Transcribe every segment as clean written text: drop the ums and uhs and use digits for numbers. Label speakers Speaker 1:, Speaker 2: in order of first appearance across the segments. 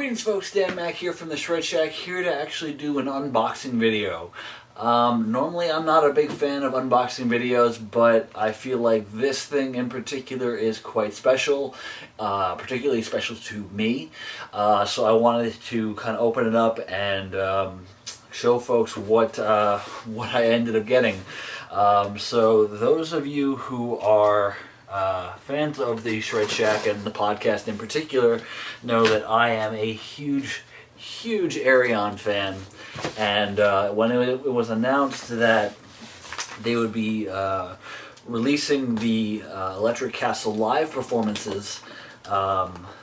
Speaker 1: Greetings folks, Dan Mac here from the Shred Shack, here to actually do an unboxing video. Normally I'm not a big fan of unboxing videos, but I feel like this thing in particular is quite special, particularly special to me. So I wanted to kind of open it up and show folks what I ended up getting. So those of you who are fans of the Shred Shack and the podcast in particular know that I am a huge Ayreon fan, and when it was announced that they would be releasing the Electric Castle live performances, I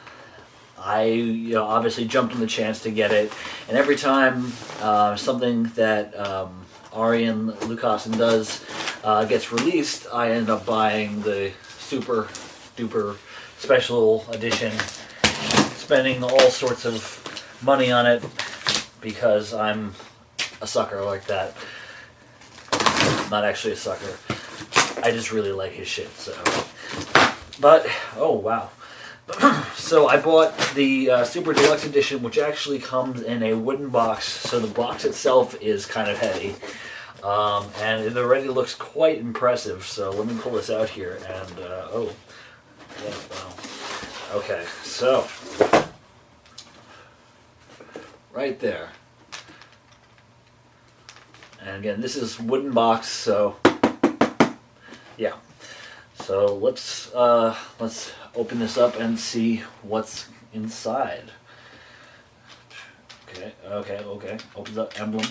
Speaker 1: obviously jumped on the chance to get it, and every time something that Ayreon Lucassen does gets released, I end up buying the super duper special edition, spending all sorts of money on it because I'm a sucker like that. Not actually a sucker. I just really like his shit, so. But, oh wow. So I bought the Super Deluxe Edition, which actually comes in a wooden box, so the box itself is kind of heavy. And it already looks quite impressive, so let me pull this out here, and, oh, yeah, wow. Okay, so, right there. And again, this is wooden box, so, yeah. So let's open this up and see what's inside. Okay. Opens up emblem.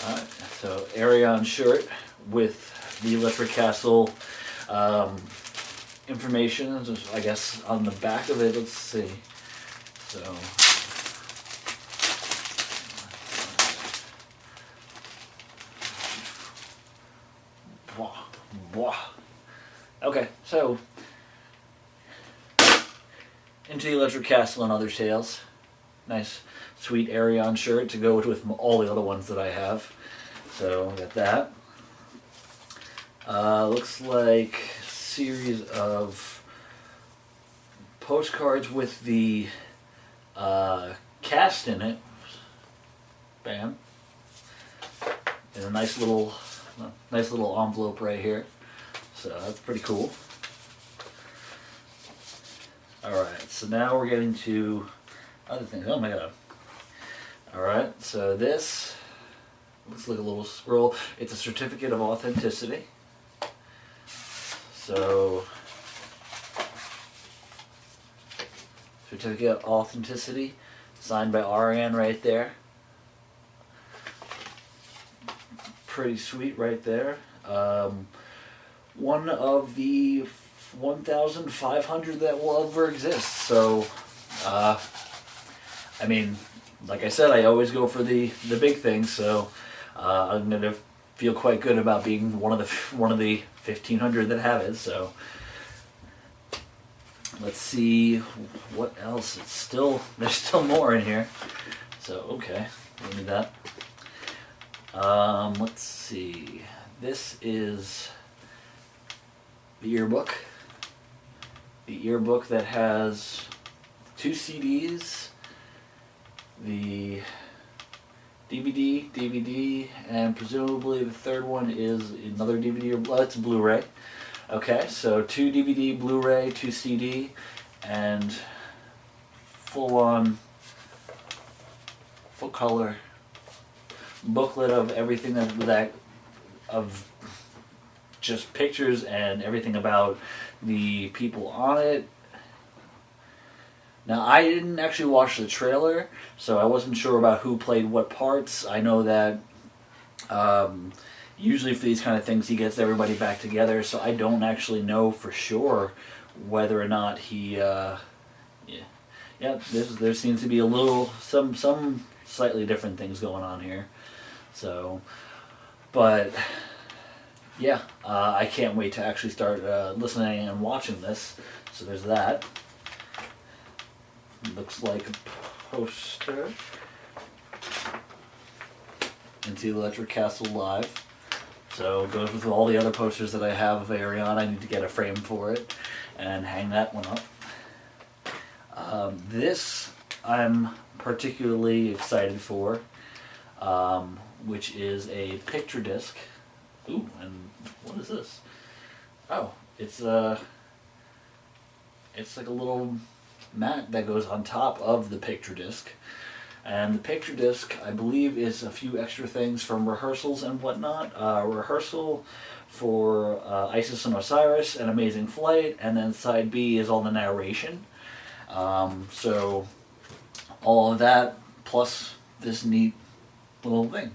Speaker 1: Alright, so Ayreon shirt with the Electric Castle information, I guess, on the back of it. Let's see. So, okay, so Into the Electric Castle and Other Tales. Nice, sweet Ayreon shirt to go with all the other ones that I have. So, got that. Looks like a series of postcards with the cast in it. Bam. And a nice little envelope right here. So that's pretty cool. Alright, so now we're getting to other things. Oh my god. Alright, so this looks like a little scroll. It's a certificate of authenticity. So, certificate of authenticity, signed by Ayreon right there. Pretty sweet right there. One of the 1,500 that will ever exist. So, I mean, like I said, I always go for the big things. So, I'm gonna feel quite good about being one of the 1,500 that have it. So, let's see what else. There's still more in here. So, okay, give me that. Let's see. This is the yearbook. The yearbook that has 2 CDs, the DVD, and presumably the third one is another DVD, or it's Blu-ray. Okay, so 2 DVD, Blu-ray, 2 CD, and full-on, full-color booklet of everything of just pictures and everything about the people on it. Now, I didn't actually watch the trailer, so I wasn't sure about who played what parts. I know that usually for these kind of things he gets everybody back together, so I don't actually know for sure whether or not he there seems to be some slightly different things going on here. So, but yeah, I can't wait to actually start listening and watching this. So there's that. Looks like a poster. Into the Electric Castle Live. So it goes with all the other posters that I have of Ayreon. I need to get a frame for it and hang that one up. This I'm particularly excited for, which is a picture disc. Ooh, and what is this? Oh, it's like a little mat that goes on top of the picture disc. And the picture disc, I believe, is a few extra things from rehearsals and whatnot. Rehearsal for Isis and Osiris, An Amazing Flight, and then side B is all the narration. So all of that, plus this neat little thing.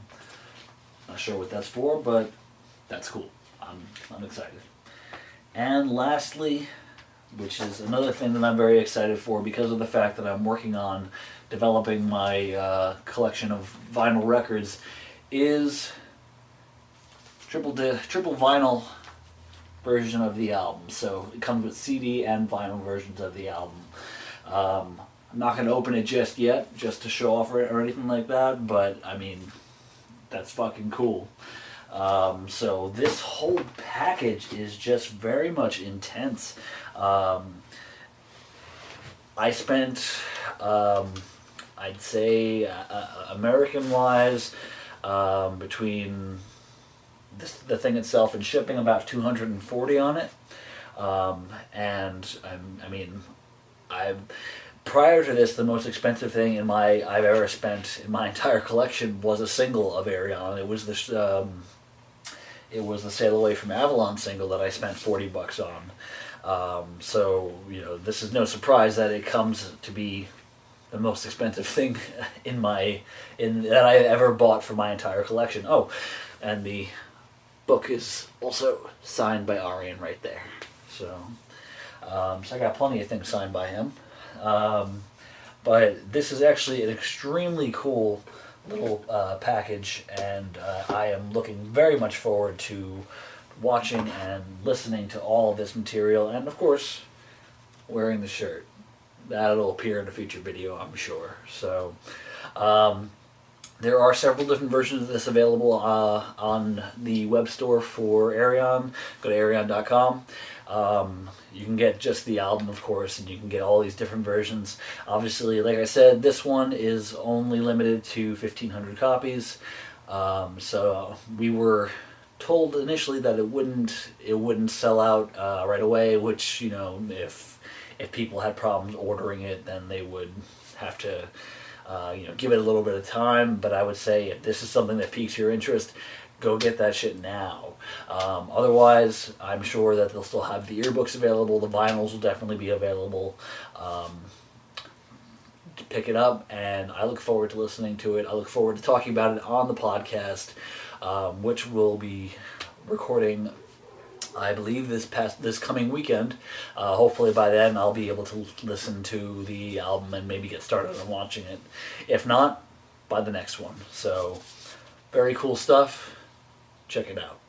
Speaker 1: Not sure what that's for, but that's cool. I'm excited. And lastly, which is another thing that I'm very excited for because of the fact that I'm working on developing my collection of vinyl records, is triple vinyl version of the album. So it comes with CD and vinyl versions of the album. I'm not going to open it just yet, just to show off or anything like that, but I mean, that's fucking cool. So this whole package is just very much intense. I spent, I'd say, American-wise, between the thing itself and shipping, about $240 on it. And I mean, prior to this, the most expensive thing I've ever spent in my entire collection was a single of Ayreon. It was the Sail Away from Avalon single that I spent $40 on. So, you know, this is no surprise that it comes to be the most expensive thing that I ever bought for my entire collection. Oh, and the book is also signed by Ayreon right there. So I got plenty of things signed by him. But this is actually an extremely cool little package, and I am looking very much forward to watching and listening to all of this material, and of course wearing the shirt. That'll appear in a future video, I'm sure. So there are several different versions of this available on the web store for Ayreon. Go to Ayreon.com. You can get just the album, of course, and you can get all these different versions. Obviously, like I said, this one is only limited to 1,500 copies. So we were told initially that it wouldn't sell out right away, which, you know, if people had problems ordering it, then they would have to give it a little bit of time. But I would say if this is something that piques your interest, go get that shit now. Otherwise, I'm sure that they'll still have the earbooks available. The vinyls will definitely be available to pick it up, and I look forward to listening to it. I look forward to talking about it on the podcast, which we'll be recording, I believe, this coming weekend. Hopefully by then I'll be able to listen to the album and maybe get started on watching it. If not, by the next one. So, very cool stuff. Check it out.